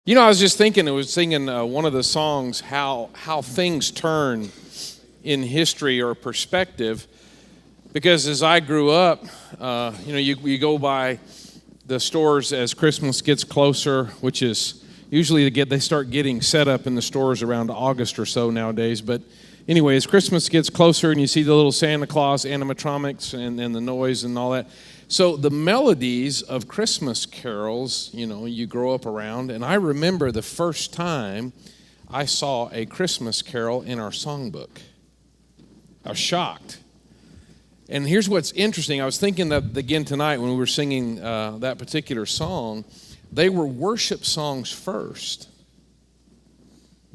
You know, I was just thinking, I was singing one of the songs, how things turn in history or perspective. Because as I grew up, you go by the stores as Christmas gets closer, which is usually they start getting set up in the stores around August or so nowadays. But anyway, as Christmas gets closer and you see the little Santa Claus animatronics and the noise and all that. So the melodies of Christmas carols, you grow up around. And I remember the first time I saw a Christmas carol in our songbook. I was shocked. And here's what's interesting. I was thinking that again tonight when we were singing that particular song, they were worship songs first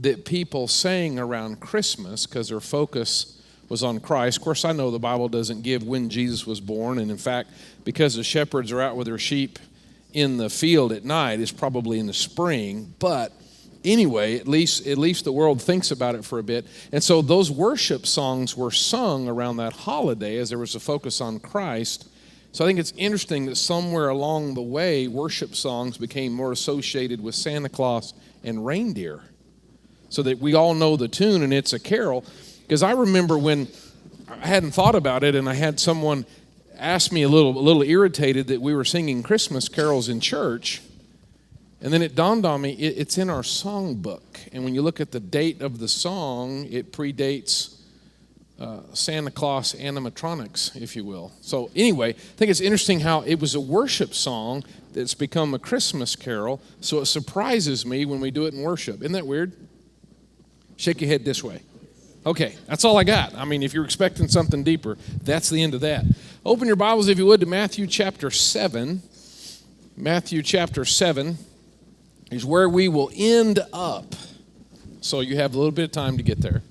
that people sang around Christmas because their focus was on Christ. Of course, I know the Bible doesn't give when Jesus was born, and in fact, because the shepherds are out with their sheep in the field at night, it's probably in the spring. But anyway, at least the world thinks about it for a bit. And so those worship songs were sung around that holiday as there was a focus on Christ. So I think it's interesting that somewhere along the way, worship songs became more associated with Santa Claus and reindeer, so that we all know the tune and it's a carol. Because I remember when I hadn't thought about it, and I had someone ask me a little irritated that we were singing Christmas carols in church. And then it dawned on me, it's in our songbook. And when you look at the date of the song, it predates Santa Claus animatronics, if you will. So anyway, I think it's interesting how it was a worship song that's become a Christmas carol. So it surprises me when we do it in worship. Isn't that weird? Shake your head this way. Okay, that's all I got. I mean, if you're expecting something deeper, that's the end of that. Open your Bibles, if you would, to Matthew chapter 7. Matthew chapter 7 is where we will end up. So you have a little bit of time to get there.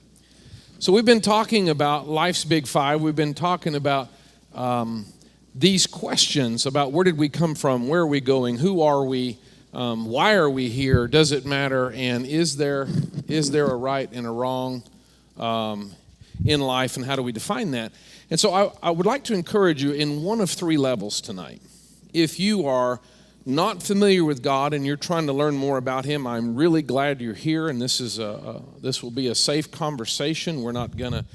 So we've been talking about life's big five. We've been talking about these questions about where did we come from, where are we going, who are we, why are we here, does it matter, and is there a right and a wrong in life, and how do we define that? And so I would like to encourage you in one of three levels tonight. If you are not familiar with God and you're trying to learn more about Him, I'm really glad you're here, and this will be a safe conversation. We're not going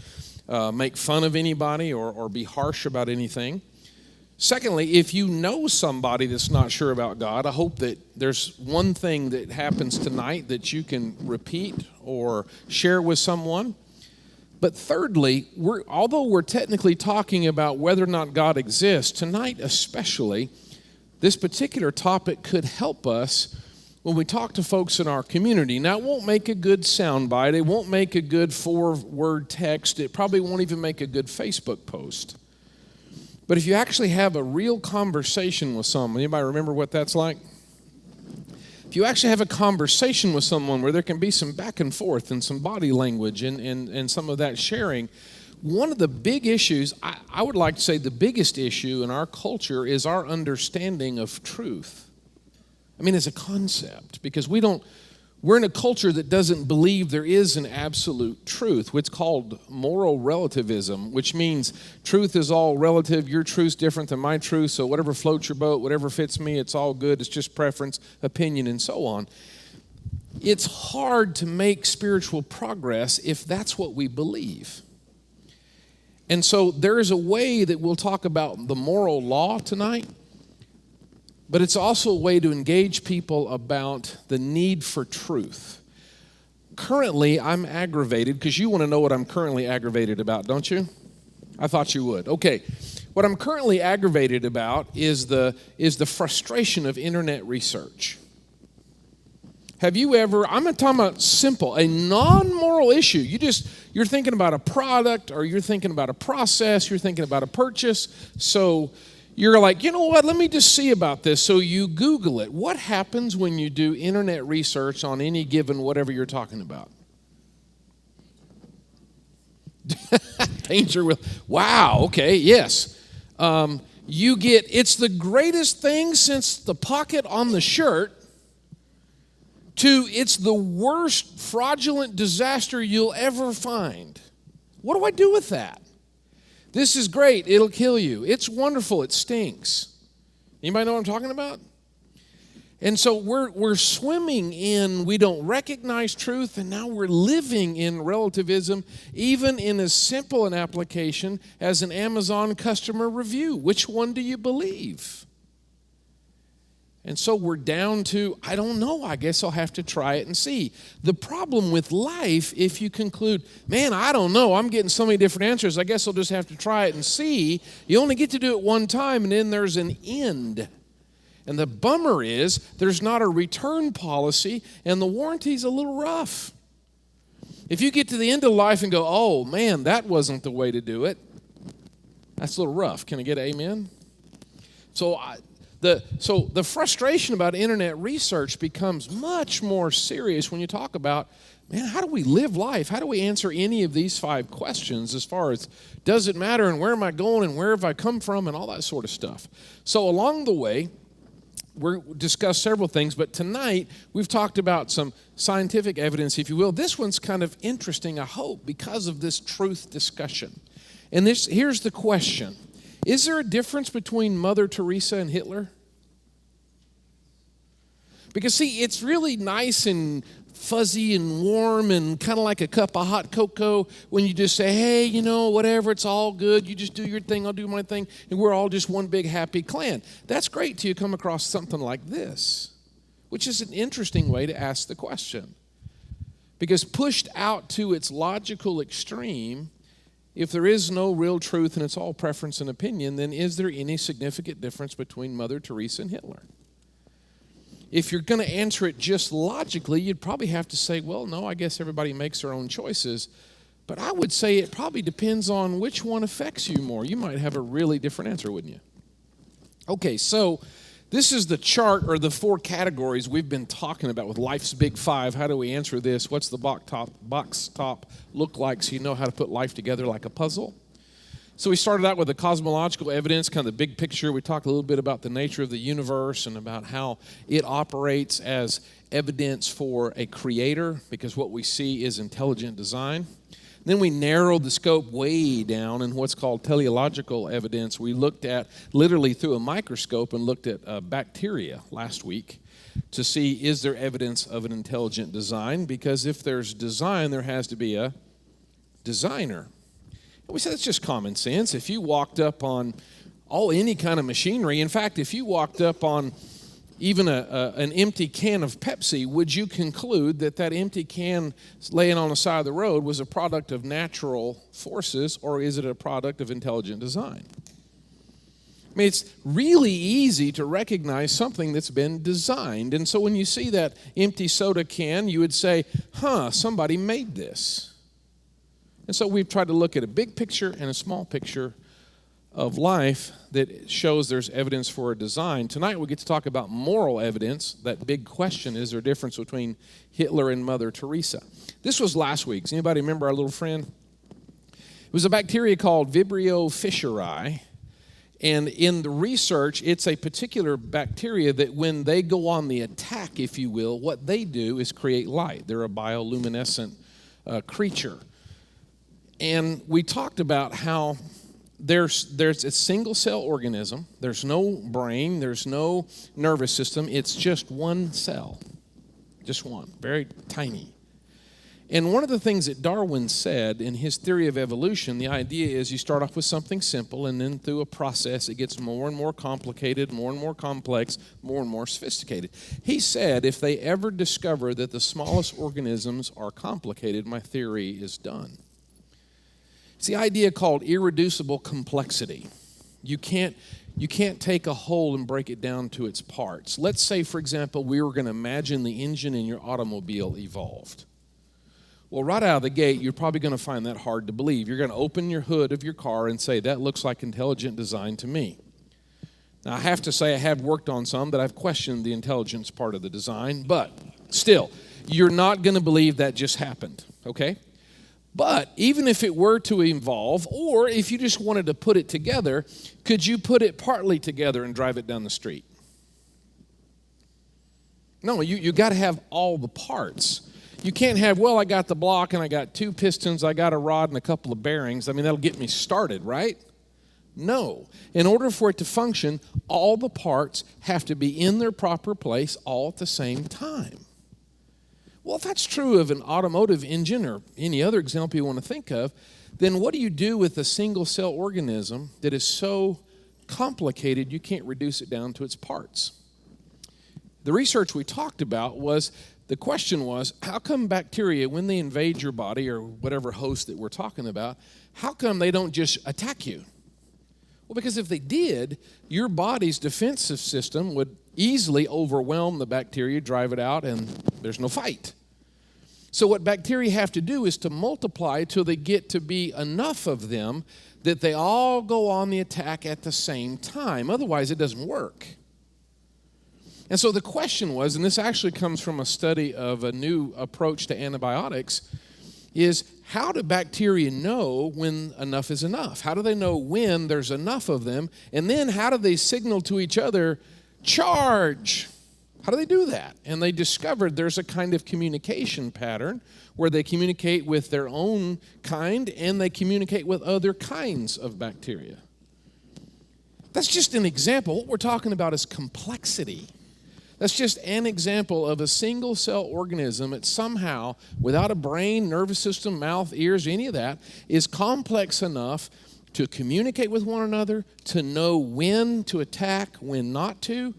to make fun of anybody or be harsh about anything. Secondly, if you know somebody that's not sure about God, I hope that there's one thing that happens tonight that you can repeat or share with someone. But thirdly, although we're technically talking about whether or not God exists, tonight especially, this particular topic could help us when we talk to folks in our community. Now, it won't make a good soundbite. It won't make a good 4-word text. It probably won't even make a good Facebook post. But if you actually have a real conversation with someone, anybody remember what that's like? If you actually have a conversation with someone where there can be some back and forth and some body language and some of that sharing, one of the big issues, I would like to say the biggest issue in our culture is our understanding of truth. I mean, as a concept, because we're in a culture that doesn't believe there is an absolute truth, what's called moral relativism, which means truth is all relative. Your truth's different than my truth, so whatever floats your boat, whatever fits me, it's all good. It's just preference, opinion, and so on. It's hard to make spiritual progress if that's what we believe. And so there is a way that we'll talk about the moral law tonight, but it's also a way to engage people about the need for truth. Currently, I'm aggravated, because you want to know what I'm currently aggravated about, don't you? I thought you would. Okay, what I'm currently aggravated about is the frustration of internet research. Have you ever, I'm not talking about simple, a non-moral issue. You're thinking about a product, or you're thinking about a process, you're thinking about a purchase, so you're like, you know what, let me just see about this. So you Google it. What happens when you do internet research on any given whatever you're talking about? Danger with, wow, okay, yes. You get, it's the greatest thing since the pocket on the shirt, to it's the worst fraudulent disaster you'll ever find. What do I do with that? This is great. It'll kill you. It's wonderful. It stinks. Anybody know what I'm talking about? And so we're swimming in, we don't recognize truth, and now we're living in relativism, even in as simple an application as an Amazon customer review. Which one do you believe? And so we're down to, I don't know, I guess I'll have to try it and see. The problem with life, if you conclude, man, I don't know, I'm getting so many different answers, I guess I'll just have to try it and see, you only get to do it one time, and then there's an end. And the bummer is there's not a return policy, and the warranty's a little rough. If you get to the end of life and go, oh, man, that wasn't the way to do it, that's a little rough. Can I get an amen? So the frustration about internet research becomes much more serious when you talk about, man, how do we live life? How do we answer any of these 5 questions as far as does it matter and where am I going and where have I come from and all that sort of stuff. So along the way, we'll discuss several things, but tonight we've talked about some scientific evidence, if you will. This one's kind of interesting, I hope, because of this truth discussion. And here's the question. Is there a difference between Mother Teresa and Hitler? Because, see, it's really nice and fuzzy and warm and kind of like a cup of hot cocoa when you just say, hey, you know, whatever, it's all good. You just do your thing, I'll do my thing, and we're all just one big happy clan. That's great till you come across something like this, which is an interesting way to ask the question. Because pushed out to its logical extreme, if there is no real truth and it's all preference and opinion, then is there any significant difference between Mother Teresa and Hitler? If you're going to answer it just logically, you'd probably have to say, well, no, I guess everybody makes their own choices. But I would say it probably depends on which one affects you more. You might have a really different answer, wouldn't you? Okay, so this is the chart or the 4 categories we've been talking about with life's big 5. How do we answer this? What's the box top look like so you know how to put life together like a puzzle? So we started out with the cosmological evidence, kind of the big picture. We talked a little bit about the nature of the universe and about how it operates as evidence for a creator, because what we see is intelligent design. Then we narrowed the scope way down in what's called teleological evidence. We looked at, literally through a microscope, and looked at bacteria last week to see, is there evidence of an intelligent design? Because if there's design, there has to be a designer. We said it's just common sense. If you walked up on any kind of machinery, in fact, if you walked up on even an empty can of Pepsi, would you conclude that empty can laying on the side of the road was a product of natural forces, or is it a product of intelligent design? I mean, it's really easy to recognize something that's been designed. And so when you see that empty soda can, you would say, somebody made this. And so we've tried to look at a big picture and a small picture of life that shows there's evidence for a design. Tonight we get to talk about moral evidence. That big question, is there a difference between Hitler and Mother Teresa? This was last week's. Anybody remember our little friend? It was a bacteria called Vibrio fischeri. And in the research, it's a particular bacteria that when they go on the attack, if you will, what they do is create light. They're a bioluminescent creature. And we talked about how there's a single cell organism. There's no brain. There's no nervous system. It's just one cell. Just one. Very tiny. And one of the things that Darwin said in his theory of evolution, the idea is you start off with something simple, and then through a process it gets more and more complicated, more and more complex, more and more sophisticated. He said if they ever discover that the smallest organisms are complicated, my theory is done. It's the idea called irreducible complexity. You can't take a whole and break it down to its parts. Let's say, for example, we were going to imagine the engine in your automobile evolved. Well, right out of the gate, you're probably going to find that hard to believe. You're going to open your hood of your car and say, that looks like intelligent design to me. Now, I have to say I have worked on some that I've questioned the intelligence part of the design, but still, you're not going to believe that just happened, okay? But even if it were to evolve, or if you just wanted to put it together, could you put it partly together and drive it down the street? No, you got to have all the parts. You can't have, well, I got the block and I got 2 pistons, I got a rod and a couple of bearings. I mean, that'll get me started, right? No. In order for it to function, all the parts have to be in their proper place all at the same time. Well, if that's true of an automotive engine or any other example you want to think of, then what do you do with a single-cell organism that is so complicated you can't reduce it down to its parts? The research we talked about was, the question was, how come bacteria, when they invade your body or whatever host that we're talking about, how come they don't just attack you? Well, because if they did, your body's defensive system would easily overwhelm the bacteria, drive it out, and there's no fight. So what bacteria have to do is to multiply till they get to be enough of them that they all go on the attack at the same time. Otherwise, it doesn't work. And so the question was, and this actually comes from a study of a new approach to antibiotics, is how do bacteria know when enough is enough? How do they know when there's enough of them? And then how do they signal to each other, charge? How do they do that? And they discovered there's a kind of communication pattern where they communicate with their own kind and they communicate with other kinds of bacteria. That's just an example. What we're talking about is complexity. That's just an example of a single-cell organism that somehow, without a brain, nervous system, mouth, ears, any of that, is complex enough to communicate with one another, to know when to attack, when not to.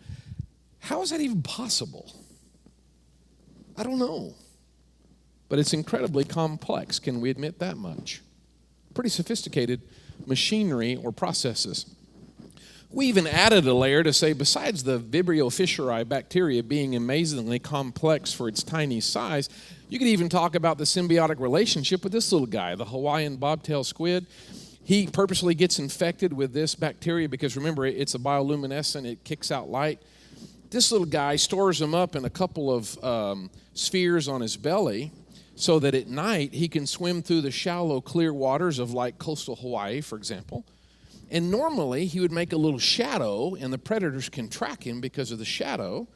How is that even possible? I don't know. But it's incredibly complex. Can we admit that much? Pretty sophisticated machinery or processes. We even added a layer to say, besides the Vibrio fischeri bacteria being amazingly complex for its tiny size, you could even talk about the symbiotic relationship with this little guy, the Hawaiian bobtail squid. He purposely gets infected with this bacteria because, remember, it's a bioluminescent. It kicks out light. This little guy stores them up in a couple of spheres on his belly so that at night he can swim through the shallow, clear waters of like coastal Hawaii, for example. And normally, he would make a little shadow, and the predators can track him because of the shadow.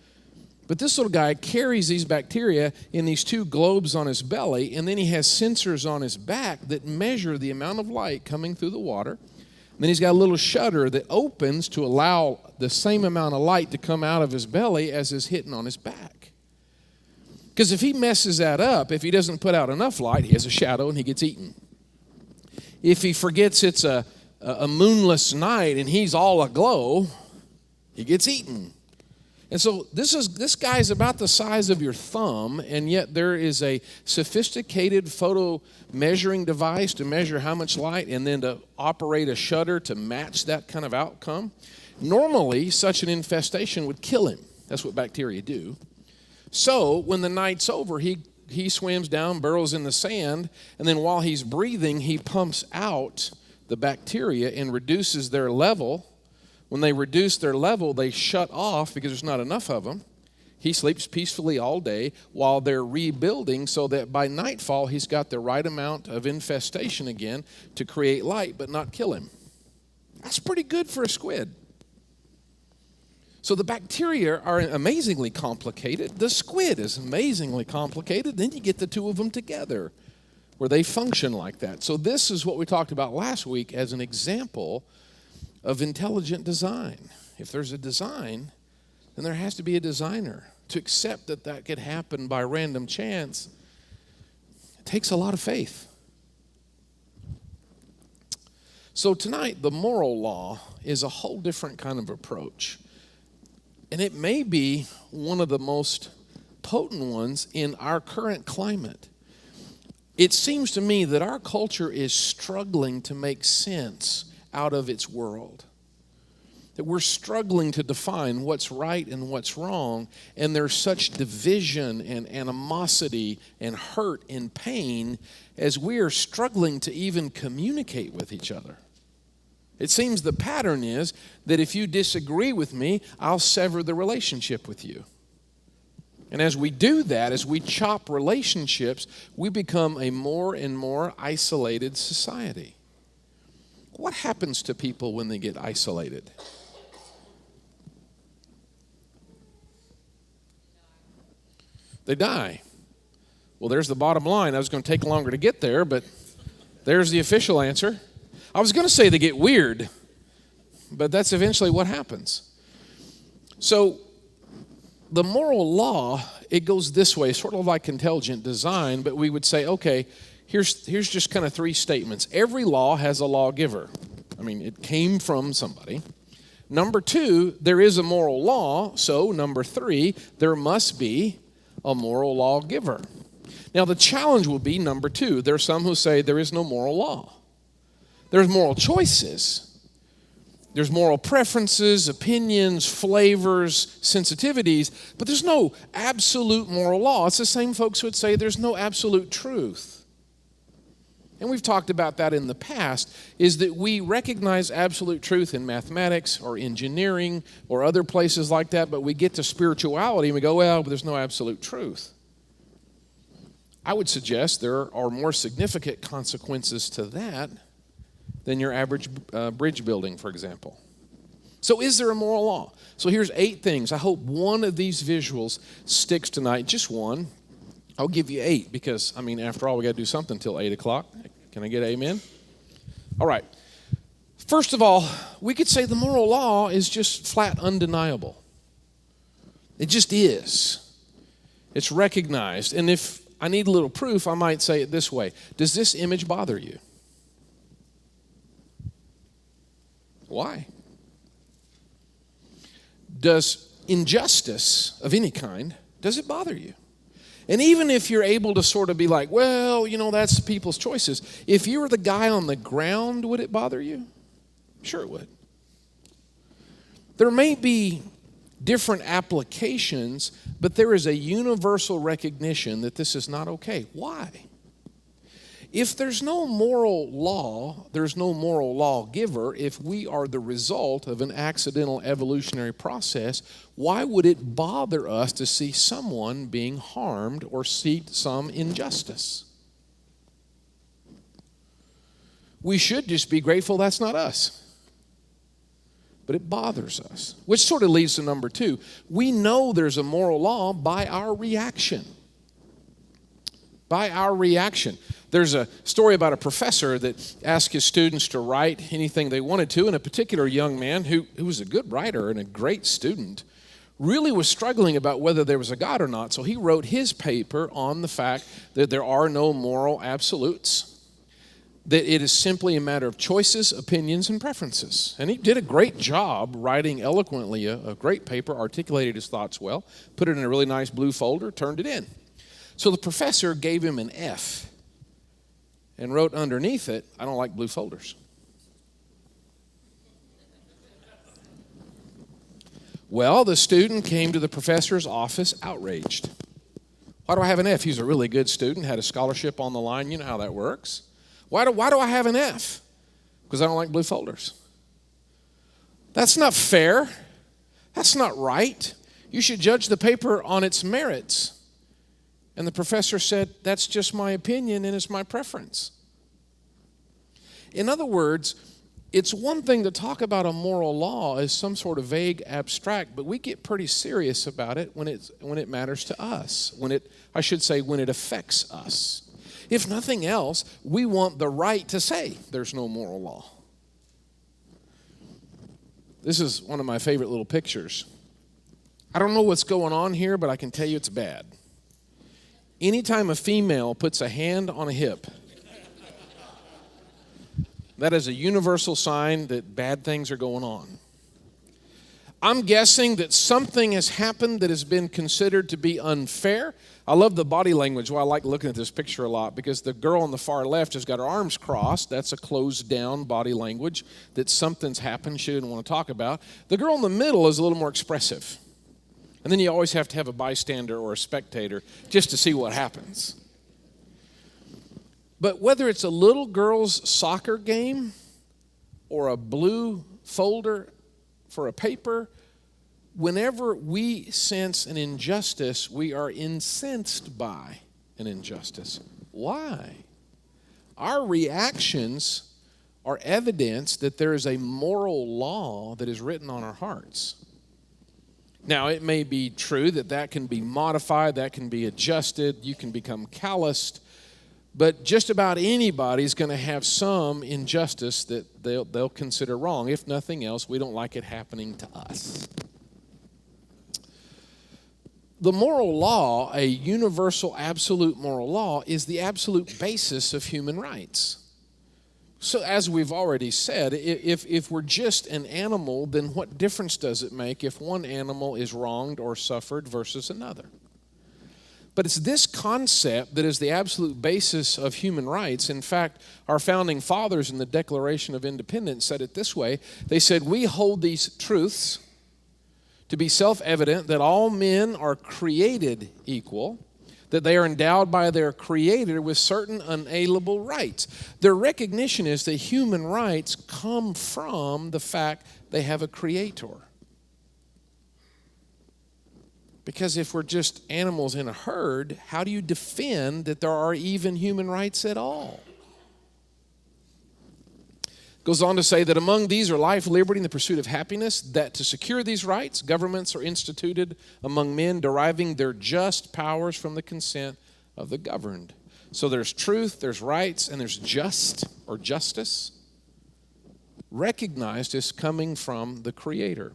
But this little guy carries these bacteria in these two globes on his belly, and then he has sensors on his back that measure the amount of light coming through the water. And then he's got a little shutter that opens to allow the same amount of light to come out of his belly as is hitting on his back. Because if he messes that up, if he doesn't put out enough light, he has a shadow and he gets eaten. If he forgets it's a moonless night and he's all aglow, he gets eaten. And so this guy's about the size of your thumb, and yet there is a sophisticated photo measuring device to measure how much light and then to operate a shutter to match that kind of outcome. Normally, such an infestation would kill him. That's what bacteria do. So when the night's over, he swims down, burrows in the sand, and then while he's breathing, he pumps out the bacteria and reduces their level. When they reduce their level, they shut off because there's not enough of them. He sleeps peacefully all day while they're rebuilding so that by nightfall, he's got the right amount of infestation again to create light but not kill him. That's pretty good for a squid. So the bacteria are amazingly complicated. The squid is amazingly complicated. Then you get the two of them together, where they function like that. So this is what we talked about last week as an example of intelligent design. If there's a design, then there has to be a designer. To accept that that could happen by random chance, it takes a lot of faith. So tonight, the moral law is a whole different kind of approach. And it may be one of the most potent ones in our current climate. It seems to me that our culture is struggling to make sense out of its world. That we're struggling to define what's right and what's wrong, and there's such division and animosity and hurt and pain as we are struggling to even communicate with each other. It seems the pattern is that if you disagree with me, I'll sever the relationship with you. And as we do that, as we chop relationships, we become a more and more isolated society. What happens to people when they get isolated? They die. Well, there's the bottom line. I was going to take longer to get there, but there's the official answer. I was going to say they get weird, but that's eventually what happens. So the moral law, it goes this way, sort of like intelligent design, but we would say, okay, here's just kind of three statements. Every law has a lawgiver. I mean, it came from somebody. Number two, there is a moral law. So number three, there must be a moral lawgiver. Now the challenge will be number two. There are some who say there is no moral law. There's moral choices. There's moral preferences, opinions, flavors, sensitivities, but there's no absolute moral law. It's the same folks who would say there's no absolute truth. And we've talked about that in the past, is that we recognize absolute truth in mathematics or engineering or other places like that, but we get to spirituality and we go, well, but there's no absolute truth. I would suggest there are more significant consequences to that than your average bridge building, for example. So is there a moral law? So here's 8 things. I hope one of these visuals sticks tonight, just one. I'll give you 8 because, I mean, after all, we got to do something until 8 o'clock. Can I get an amen? All right. First of all, we could say the moral law is just flat undeniable. It just is. It's recognized. And if I need a little proof, I might say it this way. Does this image bother you? Why? Does injustice of any kind, does it bother you? And even if you're able to sort of be like, well, you know, that's people's choices. If you were the guy on the ground, would it bother you? Sure it would. There may be different applications, but there is a universal recognition that this is not okay. Why? If there's no moral law, there's no moral lawgiver. If we are the result of an accidental evolutionary process, why would it bother us to see someone being harmed or see some injustice? We should just be grateful that's not us. But it bothers us, which sort of leads to number 2. We know there's a moral law by our reaction. By our reaction. There's a story about a professor that asked his students to write anything they wanted to, and a particular young man who was a good writer and a great student really was struggling about whether there was a God or not. So he wrote his paper on the fact that there are no moral absolutes, that it is simply a matter of choices, opinions, and preferences. And he did a great job writing eloquently a great paper, articulated his thoughts well, put it in a really nice blue folder, turned it in. So the professor gave him an F and wrote underneath it, I don't like blue folders. Well, the student came to the professor's office outraged. Why do I have an F? He's a really good student, had a scholarship on the line. You know how that works. Why do I have an F? Because I don't like blue folders. That's not fair. That's not right. You should judge the paper on its merits. And the professor said, that's just my opinion and it's my preference. In other words, it's one thing to talk about a moral law as some sort of vague abstract, but we get pretty serious about it when it matters to us, when it affects us. If nothing else, we want the right to say there's no moral law. This is one of my favorite little pictures. I don't know what's going on here, but I can tell you it's bad. Anytime a female puts a hand on a hip, that is a universal sign that bad things are going on. I'm guessing that something has happened that has been considered to be unfair. I love the body language. Well, I like looking at this picture a lot because the girl on the far left has got her arms crossed. That's a closed down body language that something's happened she didn't want to talk about. The girl in the middle is a little more expressive. And then you always have to have a bystander or a spectator just to see what happens. But whether it's a little girl's soccer game or a blue folder for a paper, whenever we sense an injustice, we are incensed by an injustice. Why? Our reactions are evidence that there is a moral law that is written on our hearts. Now, it may be true that can be modified, that can be adjusted, you can become calloused, But just about anybody's going to have some injustice that they'll consider wrong. If nothing else, we don't like it happening to us. The moral law, a universal absolute moral law, is the absolute basis of human rights. So as we've already said, if we're just an animal, then what difference does it make if one animal is wronged or suffered versus another? But it's this concept that is the absolute basis of human rights. In fact, our founding fathers in the Declaration of Independence said it this way. They said, "We hold these truths to be self-evident that all men are created equal, that they are endowed by their Creator with certain unalienable rights." Their recognition is that human rights come from the fact they have a Creator. Because if we're just animals in a herd, how do you defend that there are even human rights at all? Goes on to say that among these are life, liberty, and the pursuit of happiness, that to secure these rights, governments are instituted among men, deriving their just powers from the consent of the governed. So there's truth, there's rights, and there's just or justice, recognized as coming from the Creator.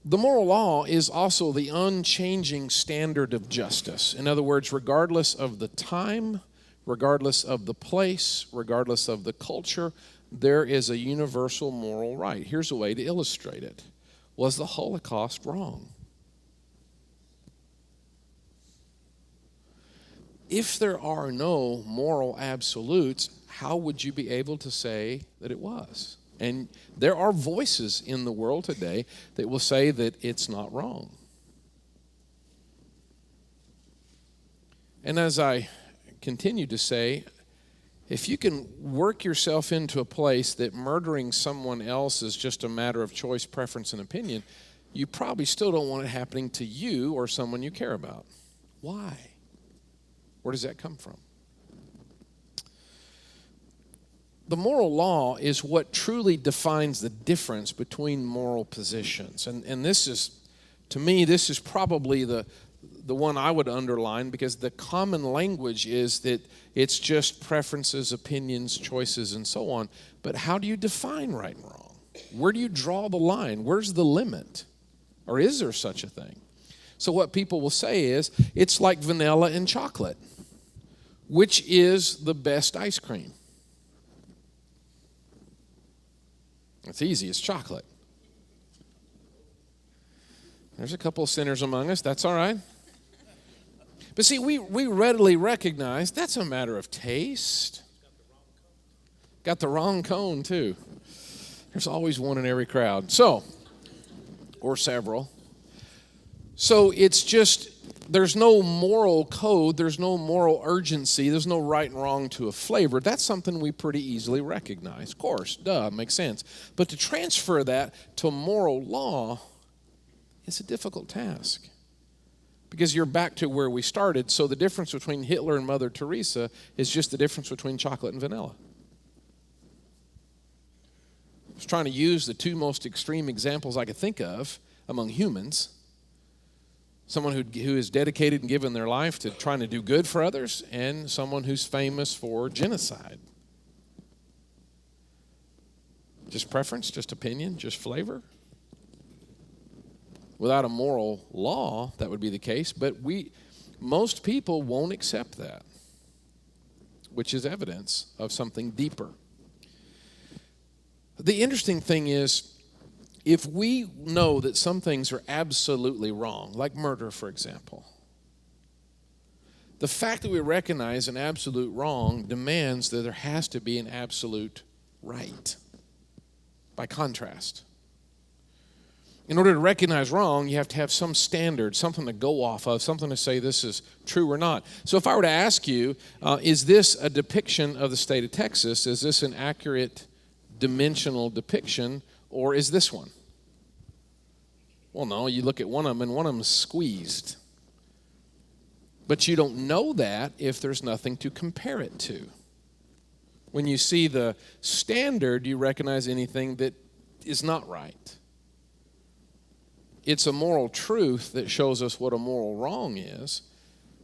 The moral law is also the unchanging standard of justice. In other words, regardless of the time, regardless of the place, regardless of the culture, there is a universal moral right. Here's a way to illustrate it. Was the Holocaust wrong? If there are no moral absolutes, how would you be able to say that it was? And there are voices in the world today that will say that it's not wrong. And as I continue to say, if you can work yourself into a place that murdering someone else is just a matter of choice, preference, and opinion, you probably still don't want it happening to you or someone you care about. Why? Where does that come from? The moral law is what truly defines the difference between moral positions. And this is, to me, this is probably the one I would underline, because the common language is that it's just preferences, opinions, choices, and so on. But how do you define right and wrong? Where do you draw the line? Where's the limit? Or is there such a thing? So what people will say is, it's like vanilla and chocolate. Which is the best ice cream? It's easy, it's chocolate. There's a couple of sinners among us, that's all right. But see, we readily recognize that's a matter of taste. Got the wrong cone, too. There's always one in every crowd. So, or several. So it's just, there's no moral code, there's no moral urgency, there's no right and wrong to a flavor. That's something we pretty easily recognize. Of course, makes sense. But to transfer that to moral law is a difficult task. Because you're back to where we started. So the difference between Hitler and Mother Teresa is just the difference between chocolate and vanilla. I was trying to use the two most extreme examples I could think of among humans. Someone who is dedicated and given their life to trying to do good for others, and someone who's famous for genocide. Just preference, just opinion, just flavor. Without a moral law, that would be the case, but most people won't accept that, which is evidence of something deeper. The interesting thing is, if we know that some things are absolutely wrong, like murder, for example, the fact that we recognize an absolute wrong demands that there has to be an absolute right, by contrast. In order to recognize wrong, you have to have some standard, something to go off of, something to say this is true or not. So if I were to ask you, is this a depiction of the state of Texas? Is this an accurate dimensional depiction? Or is this one? Well, no, you look at one of them and one of them is squeezed. But you don't know that if there's nothing to compare it to. When you see the standard, you recognize anything that is not right. It's a moral truth that shows us what a moral wrong is.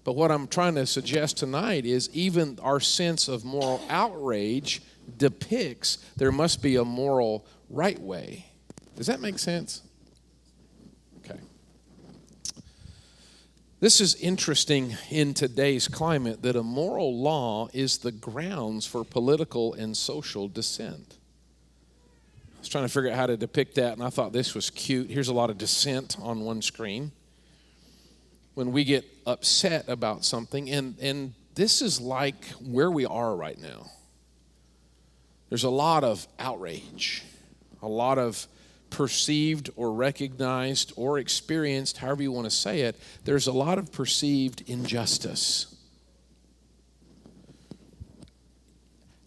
But what I'm trying to suggest tonight is even our sense of moral outrage depicts there must be a moral right way. Does that make sense? Okay. This is interesting in today's climate that a moral law is the grounds for political and social dissent. I was trying to figure out how to depict that, and I thought this was cute. Here's a lot of dissent on one screen. When we get upset about something, and this is like where we are right now. There's a lot of outrage, a lot of perceived or recognized or experienced, however you want to say it, there's a lot of perceived injustice.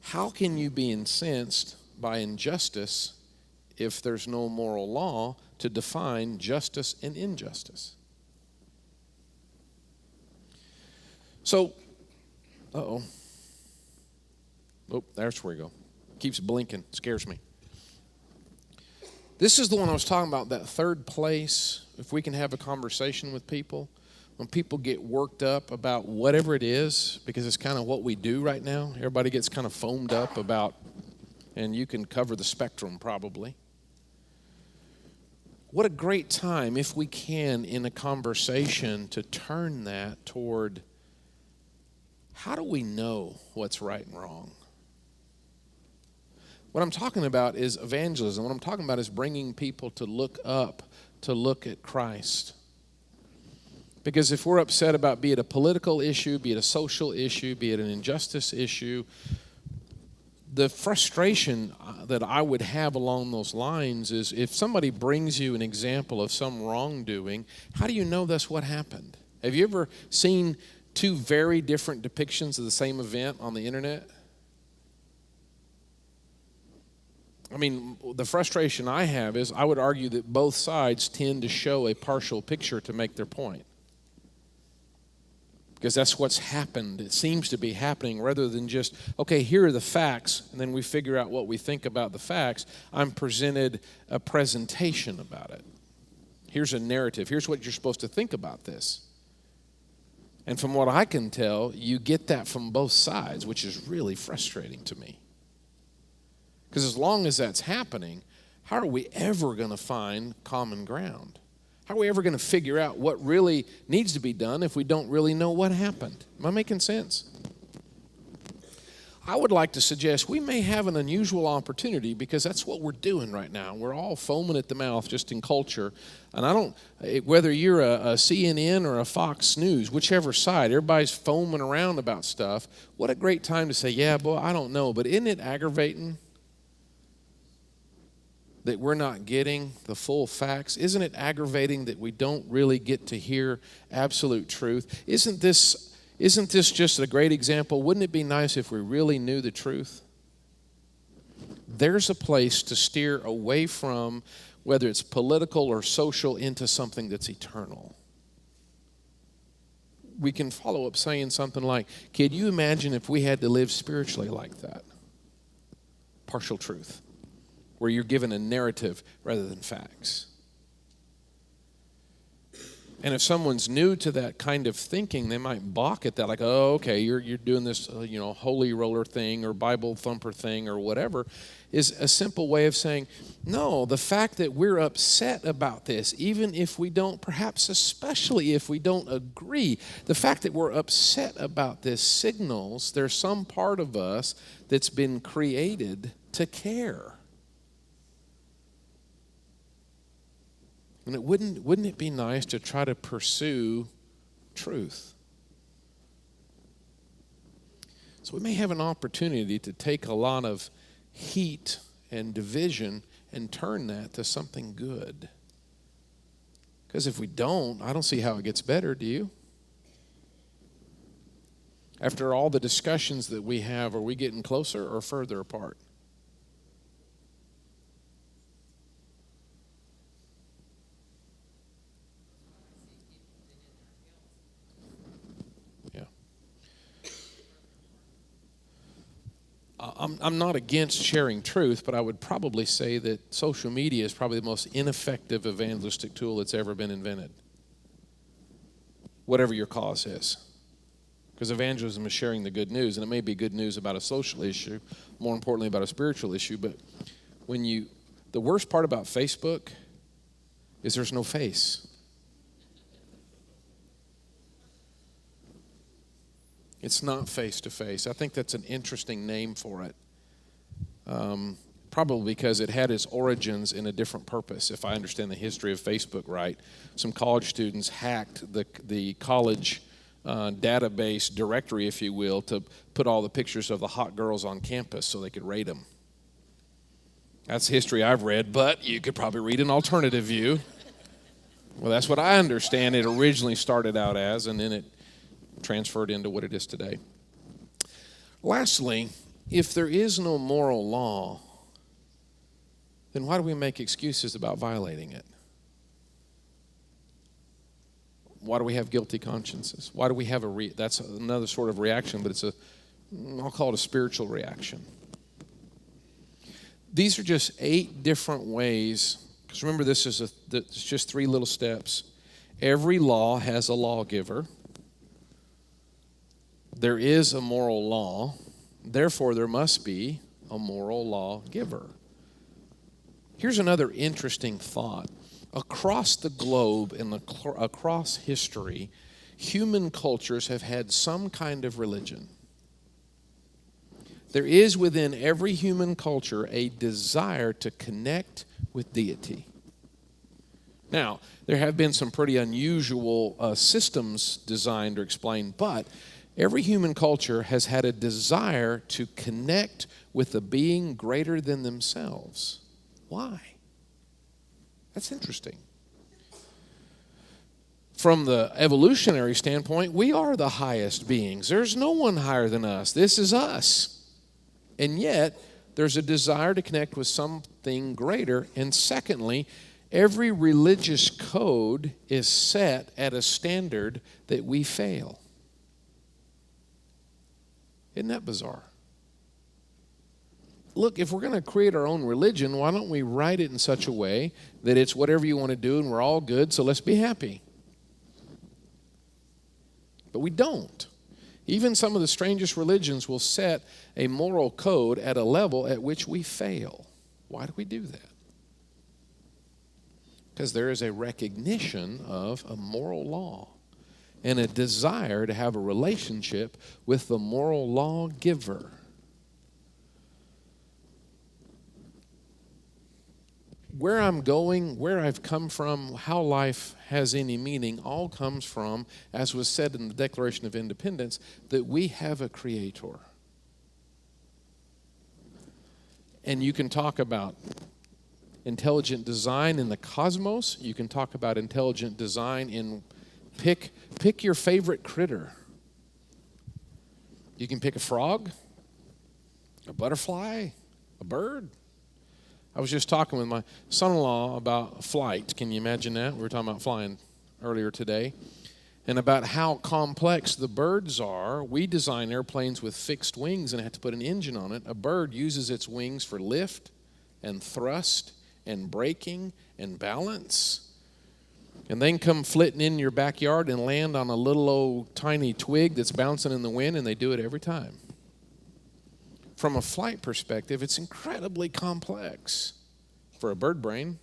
How can you be incensed by injustice if there's no moral law to define justice and injustice? So, oh, there's where we go. Keeps blinking, scares me. This is the one I was talking about, that third place. If we can have a conversation with people, when people get worked up about whatever it is, because it's kind of what we do right now. Everybody gets kind of foamed up about, and you can cover the spectrum probably. What a great time, if we can, in a conversation, to turn that toward how do we know what's right and wrong? What I'm talking about is evangelism. What I'm talking about is bringing people to look up, to look at Christ. Because if we're upset about, be it a political issue, be it a social issue, be it an injustice issue, the frustration that I would have along those lines is if somebody brings you an example of some wrongdoing, how do you know that's what happened? Have you ever seen two very different depictions of the same event on the internet? I mean, the frustration I have is I would argue that both sides tend to show a partial picture to make their point. Because that's what's happened. It seems to be happening rather than just, okay, here are the facts, and then we figure out what we think about the facts. I'm presented a presentation about it. Here's a narrative. Here's what you're supposed to think about this. And from what I can tell, you get that from both sides, which is really frustrating to me. Because as long as that's happening, how are we ever going to find common ground? How are we ever going to figure out what really needs to be done if we don't really know what happened? Am I making sense? I would like to suggest we may have an unusual opportunity because that's what we're doing right now. We're all foaming at the mouth just in culture. And whether you're a CNN or a Fox News, whichever side, everybody's foaming around about stuff. What a great time to say, yeah, boy, I don't know, but isn't it aggravating that we're not getting the full facts? Isn't it aggravating that we don't really get to hear absolute truth? Isn't this just a great example? Wouldn't it be nice if we really knew the truth? There's a place to steer away from, whether it's political or social, into something that's eternal. We can follow up saying something like, can you imagine if we had to live spiritually like that? Partial truth, where you're given a narrative rather than facts. And if someone's new to that kind of thinking, they might balk at that, like, oh, okay, you're doing this, holy roller thing or Bible thumper thing or whatever, is a simple way of saying, no, the fact that we're upset about this, even if we don't, perhaps especially if we don't agree, the fact that we're upset about this signals there's some part of us that's been created to care. And wouldn't it be nice to try to pursue truth? So we may have an opportunity to take a lot of heat and division and turn that to something good. Because if we don't, I don't see how it gets better, do you? After all the discussions that we have, are we getting closer or further apart? I'm not against sharing truth, but I would probably say that social media is probably the most ineffective evangelistic tool that's ever been invented. Whatever your cause is. because evangelism is sharing the good news, and it may be good news about a social issue, more importantly about a spiritual issue, but the worst part about Facebook is there's no face. It's not face-to-face. I think that's an interesting name for it. Probably because it had its origins in a different purpose. If I understand the history of Facebook right, some college students hacked the college database directory, if you will, to put all the pictures of the hot girls on campus so they could rate them. That's history I've read, but you could probably read an alternative view. Well, that's what I understand it originally started out as, and then it transferred into what it is today. Lastly, if there is no moral law, then why do we make excuses about violating it? Why do we have guilty consciences? Why do we have that's another sort of reaction, but I'll call it a spiritual reaction. These are just 8 different ways, because remember it's just 3 little steps. Every law has a lawgiver. There is a moral law. Therefore, there must be a moral lawgiver. Here's another interesting thought. Across the globe and across history, human cultures have had some kind of religion. There is within every human culture a desire to connect with deity. Now, there have been some pretty unusual systems designed or explained, but every human culture has had a desire to connect with a being greater than themselves. Why? That's interesting. From the evolutionary standpoint, we are the highest beings. There's no one higher than us. This is us. And yet, there's a desire to connect with something greater. And secondly, every religious code is set at a standard that we fail. Isn't that bizarre? Look, if we're going to create our own religion, why don't we write it in such a way that it's whatever you want to do and we're all good, so let's be happy. But we don't. Even some of the strangest religions will set a moral code at a level at which we fail. Why do we do that? Because there is a recognition of a moral law and a desire to have a relationship with the moral lawgiver. Where I'm going, where I've come from, how life has any meaning, all comes from, as was said in the Declaration of Independence, that we have a creator. And you can talk about intelligent design in the cosmos. You can talk about intelligent design in pick your favorite critter. You can pick a frog, a butterfly, a bird. I was just talking with my son-in-law about flight. Can you imagine that? We were talking about flying earlier today. And about how complex the birds are. We design airplanes with fixed wings and have to put an engine on it. A bird uses its wings for lift and thrust and braking and balance. And they can come flitting in your backyard and land on a little old tiny twig that's bouncing in the wind, and they do it every time. From a flight perspective, it's incredibly complex for a bird brain.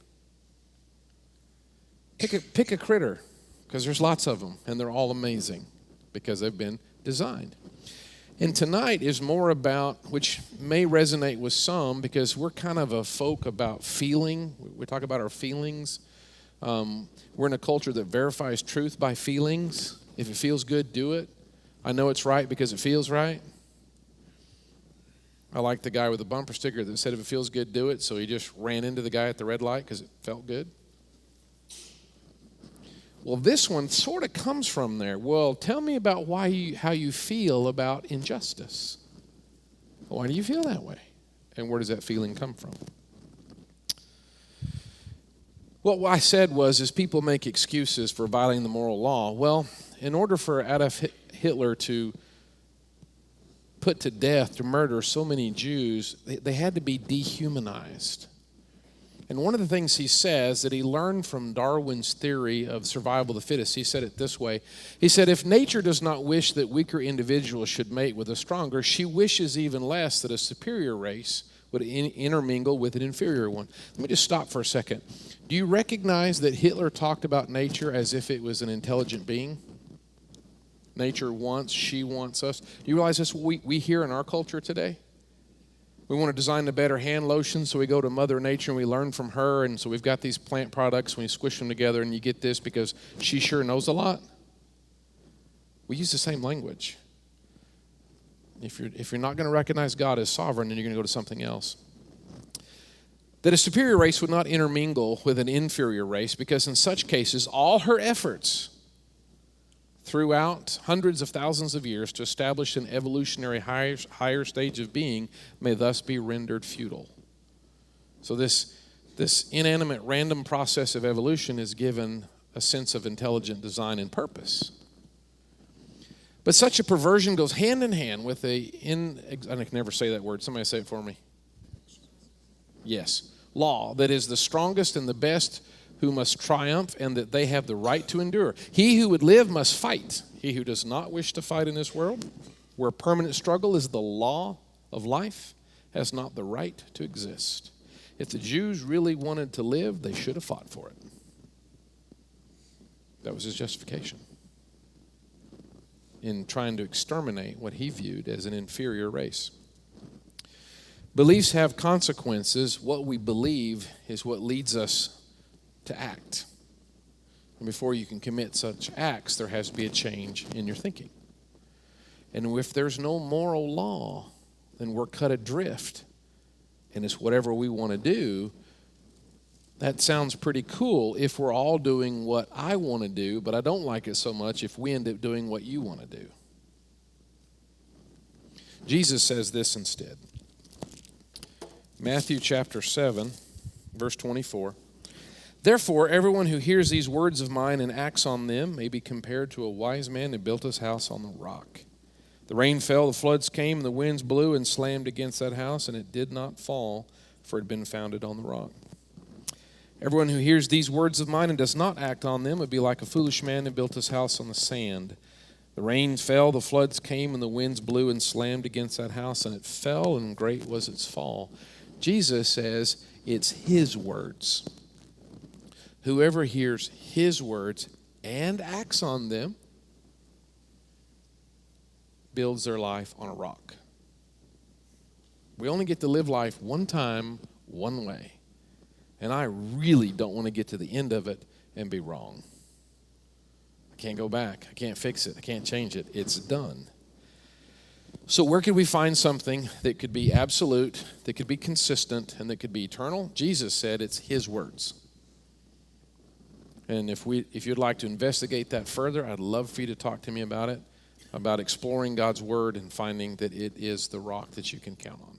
Pick a critter, because there's lots of them, and they're all amazing because they've been designed. And tonight is more about, which may resonate with some, because we're kind of a folk about feeling. We talk about our feelings. We're in a culture that verifies truth by feelings. If it feels good, do it. I know it's right because it feels right. I like the guy with the bumper sticker that said if it feels good, do it. So he just ran into the guy at the red light because it felt good. Well, this one sort of comes from there. Well, tell me about how you feel about injustice. Why do you feel that way? And where does that feeling come from? What I said is people make excuses for violating the moral law. Well, in order for Adolf Hitler to put to death, to murder so many Jews, they had to be dehumanized. And one of the things he says that he learned from Darwin's theory of survival of the fittest, he said it this way. He said, if nature does not wish that weaker individuals should mate with a stronger, she wishes even less that a superior race would intermingle with an inferior one. Let me just stop for a second. Do you recognize that Hitler talked about nature as if it was an intelligent being? Nature wants, she wants us. Do you realize this we hear in our culture today? We want to design the better hand lotion, so we go to Mother Nature and we learn from her, and so we've got these plant products, and we squish them together, and you get this because she sure knows a lot. We use the same language. If you're not going to recognize God as sovereign, then you're going to go to something else. That a superior race would not intermingle with an inferior race, because in such cases, all her efforts throughout hundreds of thousands of years to establish an evolutionary higher stage of being may thus be rendered futile. So this inanimate random process of evolution is given a sense of intelligent design and purpose. But such a perversion goes hand in hand with I can never say that word. Somebody say it for me. Yes. Law, that is the strongest and the best who must triumph, and that they have the right to endure. He who would live must fight. He who does not wish to fight in this world, where permanent struggle is the law of life, has not the right to exist. If the Jews really wanted to live, they should have fought for it. That was his justification in trying to exterminate what he viewed as an inferior race. Beliefs have consequences. What we believe is what leads us to act. And before you can commit such acts, there has to be a change in your thinking. And if there's no moral law, then we're cut adrift. And it's whatever we want to do. That sounds pretty cool if we're all doing what I want to do, but I don't like it so much if we end up doing what you want to do. Jesus says this instead. Matthew chapter 7, verse 24. Therefore, everyone who hears these words of mine and acts on them may be compared to a wise man who built his house on the rock. The rain fell, the floods came, and the winds blew and slammed against that house, and it did not fall, for it had been founded on the rock. Everyone who hears these words of mine and does not act on them would be like a foolish man who built his house on the sand. The rain fell, the floods came, and the winds blew and slammed against that house, and it fell, and great was its fall. Jesus says it's his words. Whoever hears his words and acts on them builds their life on a rock. We only get to live life one time, one way. And I really don't want to get to the end of it and be wrong. I can't go back. I can't fix it. I can't change it. It's done. So where could we find something that could be absolute, that could be consistent, and that could be eternal? Jesus said it's his words. And if you'd like to investigate that further, I'd love for you to talk to me about it, about exploring God's word and finding that it is the rock that you can count on.